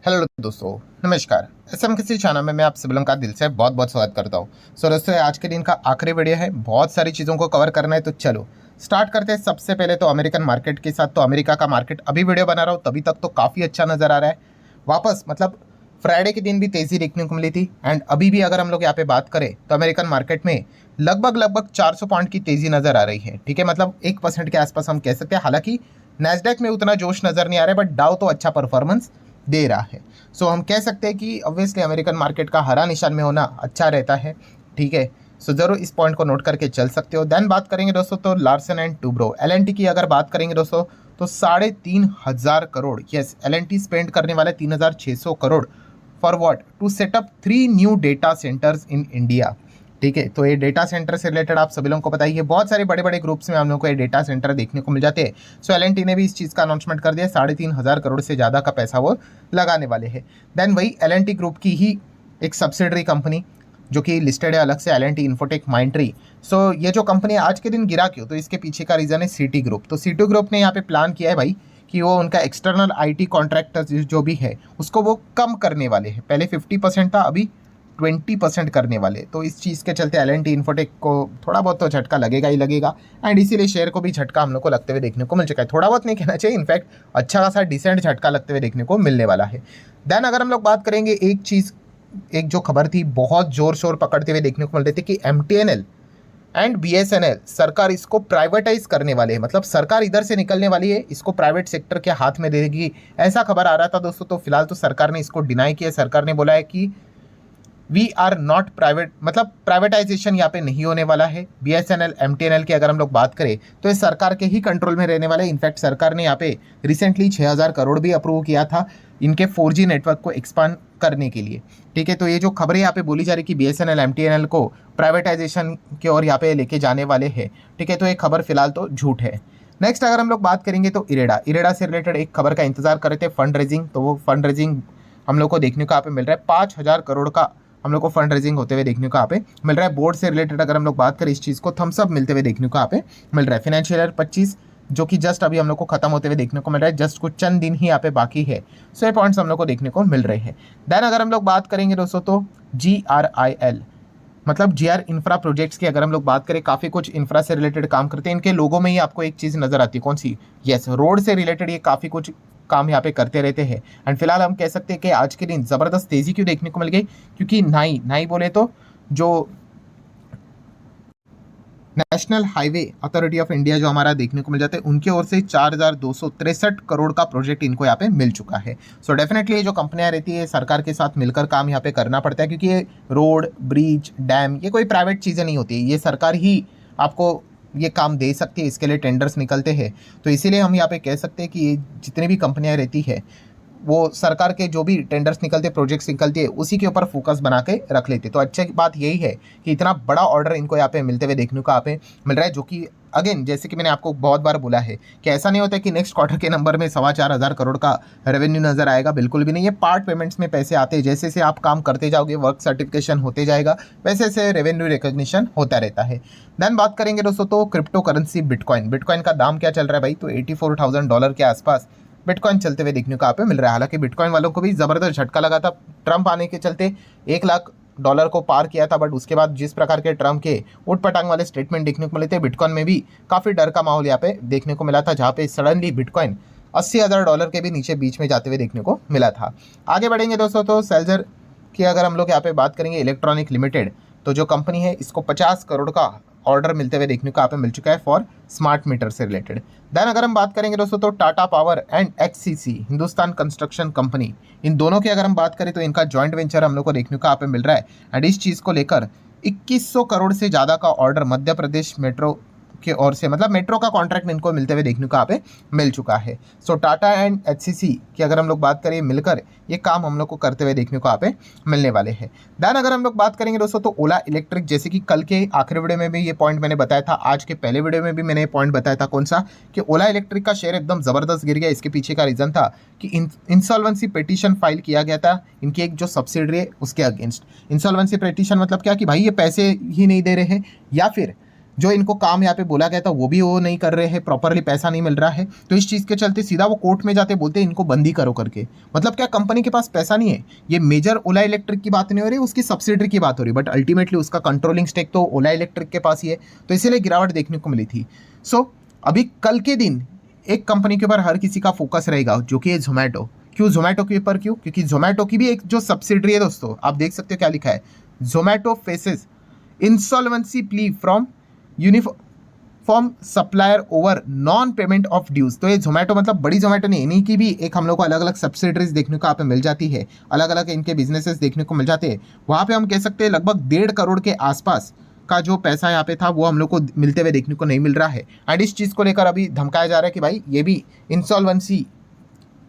Hello दोस्तों, नमस्कार। SM किसी चैनल में मैं आप सभी लोगों का दिल से बहुत बहुत स्वागत करता हूँ। सो दोस्तों, आज के दिन का आखिरी वीडियो है। बहुत सारी चीज़ों को कवर करना है, तो चलो स्टार्ट करते हैं। सबसे पहले तो अमेरिकन मार्केट के साथ। तो अमेरिका का मार्केट अभी वीडियो बना रहा हूँ तभी तक तो काफ़ी अच्छा नज़र आ रहा है। वापस मतलब फ्राइडे के दिन भी तेज़ी देखने को मिली थी एंड अभी भी अगर हम लोग यहाँ पे बात करें तो अमेरिकन मार्केट में लगभग 400 पॉइंट की तेज़ी नज़र आ रही है। ठीक है, मतलब 1% के आसपास हम कह सकते हैं। हालांकि नैस्डैक में उतना जोश नज़र नहीं आ रहा है, बट डाउ तो अच्छा परफॉर्मेंस दे रहा है। सो हम कह सकते हैं कि ऑब्वियसली अमेरिकन मार्केट का हरा निशान में होना अच्छा रहता है। ठीक है, सो जरूर इस पॉइंट को नोट करके चल सकते हो। देन बात करेंगे दोस्तों तो लार्सन एंड टूब्रो एल की अगर बात करेंगे दोस्तों तो 3,500 करोड़, यस, एल स्पेंड करने वाले 3,600 crore for what, to set up 3 new data centres in India. ठीक है, तो ये डेटा सेंटर से रिलेटेड आप सभी लोगों को बताइए, बहुत सारे बड़े बड़े ग्रुप्स में हम लोग को ये डेटा सेंटर देखने को मिल जाते हैं। सो एल ने भी इस चीज़ का अनाउंसमेंट कर दिया, 3,500 करोड़ से ज़्यादा का पैसा वो लगाने वाले हैं। देन वही एल ग्रुप की ही एक सब्सिडरी कंपनी जो कि लिस्टेड है अलग से, एल इन्फोटेक माइंट्री। सो ये जो कंपनी आज के दिन गिरा क्यों, तो इसके पीछे का रीज़न है सिटी ग्रुप। तो सिटी ग्रुप ने यहाँ पे प्लान किया है भाई कि वो उनका एक्सटर्नल आईटी कॉन्ट्रैक्टर जो भी है उसको वो कम करने वाले हैं। पहले 50% था, अभी 20% करने वाले। तो इस चीज़ के चलते एल इन्फोटेक को थोड़ा बहुत तो झटका लगेगा ही लगेगा एंड इसीलिए शेयर को भी झटका हम लोग को लगते हुए देखने को मिल चुका है। थोड़ा बहुत नहीं कहना चाहिए, इनफैक्ट अच्छा खासा डिसेंट झटका लगते हुए देखने को मिलने वाला है। देन अगर हम लोग बात करेंगे एक चीज़, एक जो खबर थी बहुत जोर शोर पकड़ते हुए देखने को मिल रही थी कि MTNL एंड BSNL सरकार इसको प्राइवेटाइज करने वाले है। मतलब सरकार इधर से निकलने वाली है, इसको प्राइवेट सेक्टर के हाथ में दे देगी, ऐसा खबर आ रहा था दोस्तों। तो फिलहाल तो सरकार ने इसको डिनाई किया। सरकार ने बोला है कि वी आर नॉट प्राइवेट, मतलब प्राइवेटाइजेशन यहाँ पे नहीं होने वाला है। BSNL MTNL की अगर हम लोग बात करें तो ये सरकार के ही कंट्रोल में रहने वाले। इनफैक्ट सरकार ने यहाँ पे रिसेंटली 6,000 करोड़ भी अप्रूव किया था इनके 4G नेटवर्क को एक्सपांड करने के लिए। ठीक है, तो ये जो खबरें यहाँ पे बोली जा रही कि BSNL MTNL को प्राइवेटाइजेशन की ओर यहाँ पे लेके जाने वाले हैं, ठीक है, तो ये खबर फिलहाल तो झूठ है। नेक्स्ट अगर हम लोग बात करेंगे तो इरेडा से रिलेटेड एक खबर का इंतजार कर रहे थे, फंड रेजिंग। तो वो फंड रेजिंग हम लोग को देखने को यहाँ पे मिल रहा है, 5,000 करोड़ का हम लोग को फंड रेजिंग होते हुए देखने को यहाँ पे मिल रहा है। बोर्ड से रिलेटेड अगर हम लोग बात करें इस चीज़ को, थम्सअप मिलते हुए देखने को यहाँ पे मिल रहा है। फाइनेंशियल ईयर 25 जो कि जस्ट अभी हम लोग को खत्म होते हुए देखने को मिल रहा है, जस्ट कुछ चंद दिन ही यहाँ पे बाकी है। सो ये पॉइंट्स हम लोग को देखने को मिल रहे हैं। देन अगर हम लोग बात करेंगे दोस्तों तो GRIL मतलब GR इंफ्रा प्रोजेक्ट्स की अगर हम लोग बात करें, काफ़ी कुछ इंफ्रा से रिलेटेड काम करते हैं। इनके लोगों में ही आपको एक चीज़ नज़र आती है, कौन सी, यस, रोड से रिलेटेड ये काफ़ी कुछ काम यहाँ पे करते रहते हैं। एंड फिलहाल हम कह सकते हैं कि आज के दिन ज़बरदस्त तेज़ी क्यों देखने को मिल गई, क्योंकि नाई बोले तो जो national highway authority of India जो हमारा देखने को मिल जाता है, उनकी ओर से 4,263 करोड़ का प्रोजेक्ट इनको यहाँ पे मिल चुका है। सो डेफिनेटली ये जो कंपनियां रहती है सरकार के साथ मिलकर काम यहाँ पे करना पड़ता है, क्योंकि ये रोड, ब्रिज, डैम ये कोई प्राइवेट चीज़ें नहीं होती, ये सरकार ही आपको ये काम दे सकती है, इसके लिए टेंडर्स निकलते हैं। तो इसीलिए हम यहाँ पे कह सकते हैं कि ये जितनी भी कंपनियां रहती है वो सरकार के जो भी टेंडर्स निकलते, प्रोजेक्ट्स निकलते हैं, उसी के ऊपर फोकस बना के रख लेते। तो अच्छी बात यही है कि इतना बड़ा ऑर्डर इनको यहाँ पे मिलते हुए देखने को यहाँ पे मिल रहा है, जो कि अगेन जैसे कि मैंने आपको बहुत बार बोला है कि ऐसा नहीं होता कि नेक्स्ट क्वार्टर के नंबर में 4,500 करोड़ का रेवेन्यू नजर आएगा, बिल्कुल भी नहीं। ये पार्ट पेमेंट्स में पैसे आते हैं, जैसे जैसे आप काम करते जाओगे, वर्क सर्टिफिकेशन होते जाएगा, वैसे वैसे रेवेन्यू रिकॉग्निशन होता रहता है। देन बात करेंगे दोस्तों तो क्रिप्टो करेंसी बिटकॉइन का दाम क्या चल रहा है भाई, तो $84,000 के आसपास बिटकॉइन चलते हुए देखने को यहाँ पे मिल रहा है। हालांकि बिटकॉइन वालों को भी ज़बरदस्त झटका लगा था, ट्रंप आने के चलते $1,00,000 को पार किया था, बट उसके बाद जिस प्रकार के ट्रंप के उठपटांग वाले स्टेटमेंट देखने को मिले थे, बिटकॉइन में भी काफ़ी डर का माहौल यहाँ पे देखने को मिला था, जहाँ पे सडनली बिटकॉइन $80,000 के भी नीचे बीच में जाते हुए देखने को मिला था। आगे बढ़ेंगे दोस्तों तो सेल्जर की अगर हम लोग यहाँ पे बात करेंगे, इलेक्ट्रॉनिक लिमिटेड, तो जो कंपनी है इसको 50 करोड़ का ऑर्डर मिलते हुए देखने को यहाँ पे मिल चुका है फॉर स्मार्ट मीटर से रिलेटेड। देन अगर हम बात करेंगे दोस्तों तो Tata Power and XCC Hindustan Construction Company, इन दोनों की अगर हम बात करें तो इनका जॉइंट वेंचर हम लोग को देखने को यहाँ पे मिल रहा है। एंड इस चीज़ को लेकर 2100 करोड़ से ज़्यादा का ऑर्डर मध्य प्रदेश मेट्रो की ओर से, मतलब मेट्रो का कॉन्ट्रैक्ट इनको मिलते हुए देखने को यहाँ पे मिल चुका है। सो टाटा एंड HCC की अगर हम लोग बात करें, मिलकर ये काम हम लोग को करते हुए देखने को यहाँ पे मिलने वाले हैं। देन अगर हम लोग बात करेंगे दोस्तों तो ओला इलेक्ट्रिक, जैसे कि कल के आखिरी वीडियो में भी ये पॉइंट मैंने बताया था, आज के पहले वीडियो में भी मैंने ये पॉइंट बताया था, कौन सा, कि ओला इलेक्ट्रिक का शेयर एकदम ज़बरदस्त गिर गया। इसके पीछे का रीज़न था कि इंसॉल्वेंसी पिटीशन फाइल किया गया था इनकी एक जो सब्सिडरी है उसके अगेंस्ट। इंसॉल्वेंसी पिटीशन मतलब क्या, कि भाई ये पैसे ही नहीं दे रहे हैं, या फिर जो इनको काम यहाँ पे बोला गया था वो भी वो नहीं कर रहे हैं, प्रॉपरली पैसा नहीं मिल रहा है, तो इस चीज़ के चलते सीधा वो कोर्ट में जाते बोलते हैं इनको बंदी करो करके। मतलब क्या कंपनी के पास पैसा नहीं है? ये मेजर ओला इलेक्ट्रिक की बात नहीं हो रही, उसकी सब्सिडरी की बात हो रही, बट अल्टीमेटली उसका कंट्रोलिंग स्टेक तो ओला इलेक्ट्रिक के पास ही है, तो इसीलिए गिरावट देखने को मिली थी। सो अभी कल के दिन एक कंपनी के ऊपर हर किसी का फोकस रहेगा, जो कि है जोमेटो। क्यों जोमेटो के ऊपर? क्यों? क्योंकि जोमेटो की भी एक जो सब्सिडरी है दोस्तों, आप देख सकते हो क्या लिखा है, Zomato faces insolvency plea from uniform supplier over non payment of dues. तो ये जोमेटो मतलब बड़ी जोमेटो नहीं, इन्हीं की भी एक हम लोग को अलग अलग सब्सिडरीज देखने को यहाँ पे मिल जाती है, अलग अलग इनके बिजनेसेस देखने को मिल जाते हैं। वहाँ पे हम कह सकते हैं लगभग 1.5 करोड़ के आसपास का जो पैसा यहाँ पे था वो हम लोग को मिलते हुए देखने को नहीं मिल रहा है। एंड इस चीज़ को लेकर अभी धमकाया जा रहा है कि भाई ये भी इंसॉल्वेंसी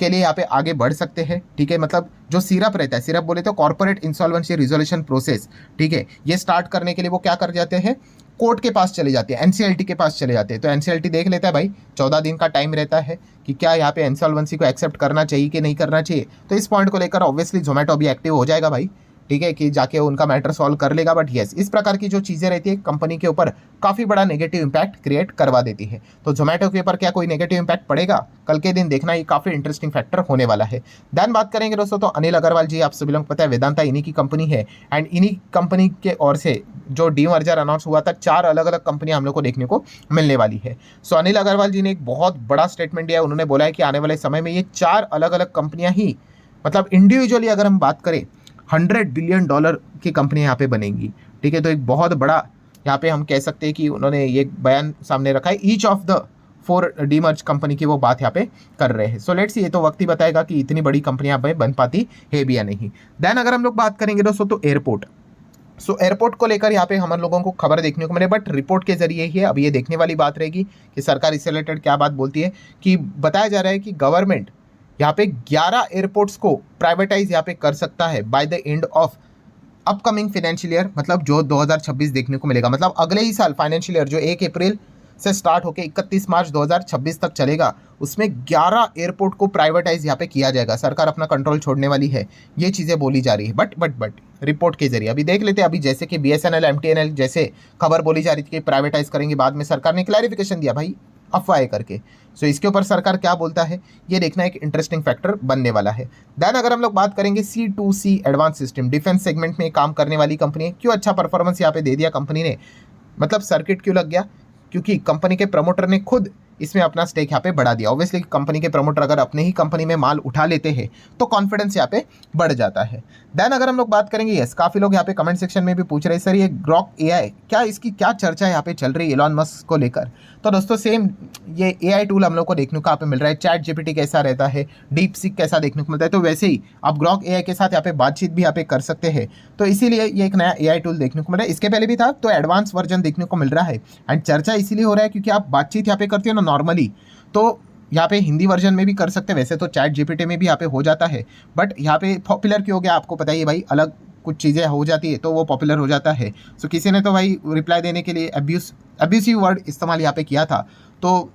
के लिए यहाँ पे आगे बढ़ सकते हैं। ठीक है, मतलब जो सिरप रहता है, सिरप बोले तो कॉर्पोरेट इंसॉल्वेंसी रिजोल्यूशन प्रोसेस, ठीक है, ये स्टार्ट करने के लिए वो क्या कर जाते हैं, कोर्ट के पास चले जाते हैं, एनसीएलटी के पास चले जाते हैं। तो एनसीएलटी देख लेता है भाई, 14 दिन का टाइम रहता है कि क्या यहाँ पे इंसॉल्वेंसी को एक्सेप्ट करना चाहिए कि नहीं करना चाहिए। तो इस पॉइंट को लेकर ऑब्वियसली जोमेटो अभी एक्टिव हो जाएगा भाई, ठीक है, कि जाके उनका मैटर सॉल्व कर लेगा। बट येस, इस प्रकार की जो चीज़ें रहती है कंपनी के ऊपर काफ़ी बड़ा नेगेटिव इंपैक्ट क्रिएट करवा देती है। तो जोमेटो के ऊपर क्या कोई नेगेटिव इंपैक्ट पड़ेगा? कल के दिन देखना, ये काफ़ी इंटरेस्टिंग फैक्टर होने वाला है। देन बात करेंगे दोस्तों, तो अनिल अग्रवाल जी, आप सभी लोग पता है वेदांता इन्हीं की कंपनी है, एंड इन्हीं कंपनी के ओर से जो डीमर्जर अनाउंस हुआ था, 4 अलग अलग कंपनियां हम लोग को देखने को मिलने वाली है। सो अनिल अग्रवाल जी ने एक बहुत बड़ा स्टेटमेंट दिया है, उन्होंने बोला है कि आने वाले समय में ये 4 अलग अलग कंपनियां ही, मतलब इंडिविजुअली अगर हम बात करें, $100 बिलियन की कंपनी यहाँ पे बनेंगी। ठीक है, तो एक बहुत बड़ा यहाँ पे हम कह सकते हैं कि उन्होंने ये बयान सामने रखा है। Each of the 4 demerge company की वो बात यहाँ पे कर रहे हैं। सो लेट्स सी, ये तो वक्त ही बताएगा कि इतनी बड़ी कंपनियां यहाँ पे बन पाती है भी या नहीं। देन अगर हम लोग बात करेंगे दोस्तों, तो एयरपोर्ट। सो एयरपोर्ट को लेकर यहाँ पे हम लोगों को खबर देखने को मिले, बट रिपोर्ट के जरिए ही है। अब ये देखने वाली बात रहेगी कि सरकार इससे रिलेटेड क्या बात बोलती है। कि बताया जा रहा है कि गवर्नमेंट यहाँ पे 11 एयरपोर्ट्स को प्राइवेटाइज यहाँ पे कर सकता है by the end of upcoming financial year, मतलब जो 2026 देखने को मिलेगा, मतलब अगले ही साल फाइनेंशियल ईयर जो 1 अप्रैल से स्टार्ट होकर 31 मार्च 2026 तक चलेगा, उसमें 11 एयरपोर्ट को प्राइवेटाइज यहाँ पे किया जाएगा। सरकार अपना कंट्रोल छोड़ने वाली है, ये चीज़ें बोली जा रही है। बट रिपोर्ट के जरिए अभी देख लेते हैं। अभी जैसे कि BSNL MTNL जैसे खबर बोली जा रही थी कि प्राइवेटाइज करेंगे, बाद में सरकार ने क्लैरिफिकेशन दिया भाई अफवाह करके। सो इसके ऊपर सरकार क्या बोलता है, ये देखना एक इंटरेस्टिंग फैक्टर बनने वाला है। देन अगर हम लोग बात करेंगे C2C advance system, defence segment में काम करने वाली कंपनी है। क्यों अच्छा परफॉर्मेंस यहाँ पे दे दिया कंपनी ने, मतलब सर्किट क्यों लग गया? क्योंकि कंपनी के प्रमोटर ने खुद इसमें अपना स्टेक यहाँ पे बढ़ा दिया। ऑब्वियसली कंपनी के प्रमोटर अगर अपने ही कंपनी में माल उठा लेते हैं तो कॉन्फिडेंस यहाँ पे बढ़ जाता है। देन अगर हम लोग बात करेंगे, यस, काफ़ी लोग यहाँ पे कमेंट सेक्शन में भी पूछ रहे हैं सर ये ग्रॉक AI क्या, इसकी क्या चर्चा यहाँ पे चल रही है एलॉन मस्क को लेकर। तो दोस्तों सेम ये AI टूल हम लोग को देखने को यहाँ पे मिल रहा है। चैट GPT कैसा रहता है, डीप सीक कैसा देखने को मिलता है, तो वैसे ही आप ग्रॉक AI के साथ यहाँ पे बातचीत भी यहाँ पे कर सकते हैं। तो इसीलिए ये एक नया AI टूल देखने को मिल रहा है। इसके पहले भी था, तो एडवांस वर्जन देखने को मिल रहा है। एंड चर्चा इसीलिए हो रहा है क्योंकि आप बातचीत यहाँ पे करते हो ना नॉर्मली, तो यहाँ पे हिंदी वर्जन में भी कर सकते हैं। वैसे तो चैट GPT में भी यहाँ पे हो जाता है, बट यहाँ पे पॉपुलर क्यों हो गया आपको पता ही है भाई, अलग कुछ चीज़ें हो जाती है तो वो पॉपुलर हो जाता है। सो किसी ने तो भाई रिप्लाई देने के लिए अब्यूसिव वर्ड इस्तेमाल यहाँ पे किया था, तो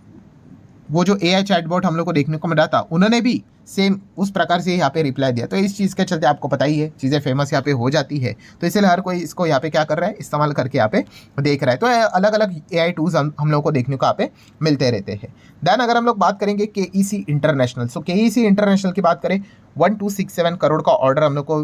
वो जो AI चैटबॉट हम लोग को देखने को मिल रहा था, उन्होंने भी सेम उस प्रकार से यहाँ पे रिप्लाई दिया। तो इस चीज़ के चलते आपको पता ही है चीज़ें फेमस यहाँ पे हो जाती है, तो इसलिए हर कोई इसको यहाँ पे क्या कर रहा है, इस्तेमाल करके यहाँ पे देख रहा है। तो अलग अलग AI टूल्स हम लोग को देखने को यहाँ पे मिलते रहते हैं। देन अगर हम लोग बात करेंगे KEC इंटरनेशनल, सो KEC इंटरनेशनल की बात करें, 1267 करोड़ का ऑर्डर हम लोग को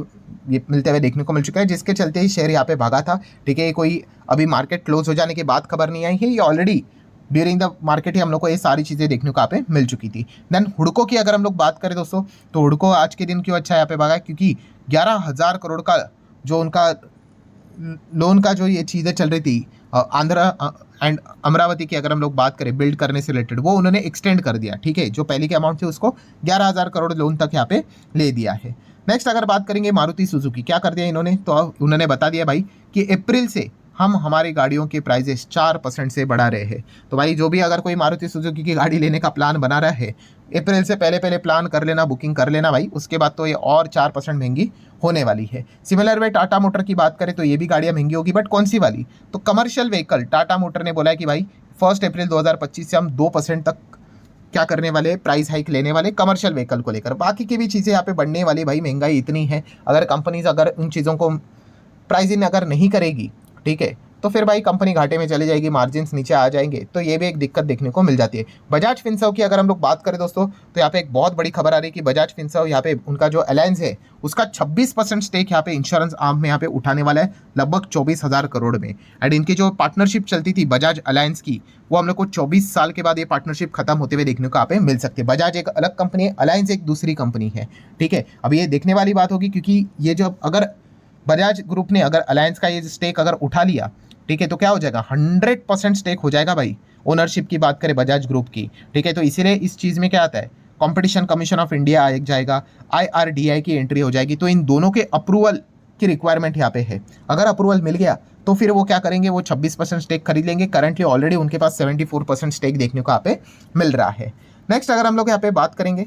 ये मिलते हुए देखने को मिल चुका है, जिसके चलते ही शेयर यहाँ पे भागा था। ठीक है, कोई अभी मार्केट क्लोज हो जाने के बाद खबर नहीं आई है, ये ऑलरेडी ड्यूरिंग द मार्केट ही हम लोग को ये सारी चीज़ें देखने को यहाँ पे मिल चुकी थी। देन हुडको की अगर हम लोग बात करें दोस्तों, तो हुडको आज के दिन क्यों अच्छा यहाँ पे भागा, क्योंकि 11,000 करोड़ का जो उनका लोन का जो ये चीज़ें चल रही थी आंध्रा एंड अमरावती की अगर हम लोग बात करें बिल्ड करने से रिलेटेड, वो उन्होंने एक्सटेंड कर दिया। ठीक है, जो पहले के अमाउंट थे उसको 11,000 करोड़ लोन तक यहाँ पे ले दिया है। नेक्स्ट अगर बात करेंगे मारुति सुजुकी, क्या कर दिया इन्होंने, तो उन्होंने बता दिया भाई कि अप्रैल से हम हमारी गाड़ियों के प्राइजेस 4% से बढ़ा रहे हैं। तो भाई जो भी अगर कोई मारुति सुजुकी की गाड़ी लेने का प्लान बना रहा है, अप्रैल से पहले प्लान कर लेना, बुकिंग कर लेना भाई, उसके बाद तो ये और 4% महंगी होने वाली है। सिमिलर वे टाटा मोटर की बात करें तो ये भी गाड़ियाँ महंगी होगी, बट कौन सी वाली, तो कमर्शियल व्हीकल टाटा मोटर ने बोला है कि भाई 1 अप्रैल 2025 से हम 2% तक क्या करने वाले, प्राइस हाइक लेने वाले कमर्शियल व्हीकल को लेकर। बाकी की भी चीज़ें यहाँ पे बढ़ने वाली, भाई महंगाई इतनी है, अगर कंपनीज अगर उन चीज़ों को प्राइसिंग अगर नहीं करेगी, ठीक है, तो फिर भाई कंपनी घाटे में चली जाएगी, मार्जिन नीचे आ जाएंगे, तो ये भी एक दिक्कत देखने को मिल जाती है। बजाज फिनसर्व की अगर हम लोग बात करें दोस्तों, तो यहाँ पे एक बहुत बड़ी खबर आ रही है कि बजाज फिनसर्व यहाँ पे उनका जो अलायंस है उसका 26% स्टेक यहाँ पे इंश्योरेंस आर्म में यहाँ पे उठाने वाला है, लगभग 24,000 करोड़ में। एंड इनकी जो पार्टनरशिप चलती थी बजाज अलायंस की, वो हम लोग को 24 साल के बाद ये पार्टनरशिप खत्म होते हुए देखने को यहाँ पे मिल सकती है। बजाज एक अलग कंपनी है, अलायंस एक दूसरी कंपनी है, ठीक है। अब ये देखने वाली बात होगी, क्योंकि ये जो अगर बजाज ग्रुप ने अगर अलायंस का ये स्टेक अगर उठा लिया, ठीक है, तो क्या हो जाएगा, 100% स्टेक हो जाएगा भाई, ओनरशिप की बात करें बजाज ग्रुप की, ठीक है। तो इसीलिए इस चीज़ में क्या आता है, कंपटीशन कमीशन ऑफ इंडिया आ जाएगा, IRDAI की एंट्री हो जाएगी, तो इन दोनों के अप्रूवल की रिक्वायरमेंट यहाँ पे है। अगर अप्रूवल मिल गया तो फिर वो क्या करेंगे, वो 26% स्टेक खरीद लेंगे। करंटली ऑलरेडी उनके पास 74% स्टेक देखने को यहाँ पे मिल रहा है। नेक्स्ट अगर हम लोग यहाँ पे बात करेंगे,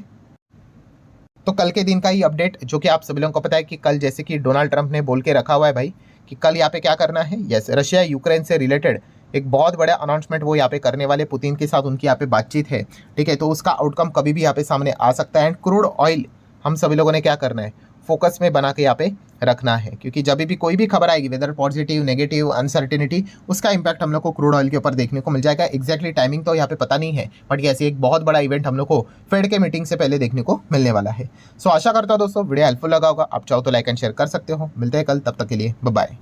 तो कल के दिन का ही अपडेट, जो कि आप सभी लोगों को पता है कि कल जैसे कि डोनाल्ड ट्रंप ने बोल के रखा हुआ है भाई कि कल यहाँ पे क्या करना है, यस, रशिया यूक्रेन से रिलेटेड एक बहुत बड़ा अनाउंसमेंट वो यहाँ पे करने वाले, पुतिन के साथ उनकी यहाँ पे बातचीत है, ठीक है। तो उसका आउटकम कभी भी यहाँ पे सामने आ सकता है। एंड क्रूड ऑयल हम सभी लोगों ने क्या करना है, फोकस में बना के यहाँ पे रखना है, क्योंकि जब भी कोई भी खबर आएगी, वेदर पॉजिटिव नेगेटिव अनसर्टिनिटी, उसका इंपैक्ट हम लोग को क्रूड ऑयल के ऊपर देखने को मिल जाएगा। एक्जैक्टली टाइमिंग तो यहाँ पे पता नहीं है, बट ऐसे एक बहुत बड़ा इवेंट हम लोग को फेड के मीटिंग से पहले देखने को मिलने वाला है। सो आशा करता हूँ दोस्तों वीडियो हेल्पफुल लगा होगा। आप चाहो तो लाइक एंड शेयर कर सकते हो। मिलते हैं कल, तब तक के लिए बाय बाय।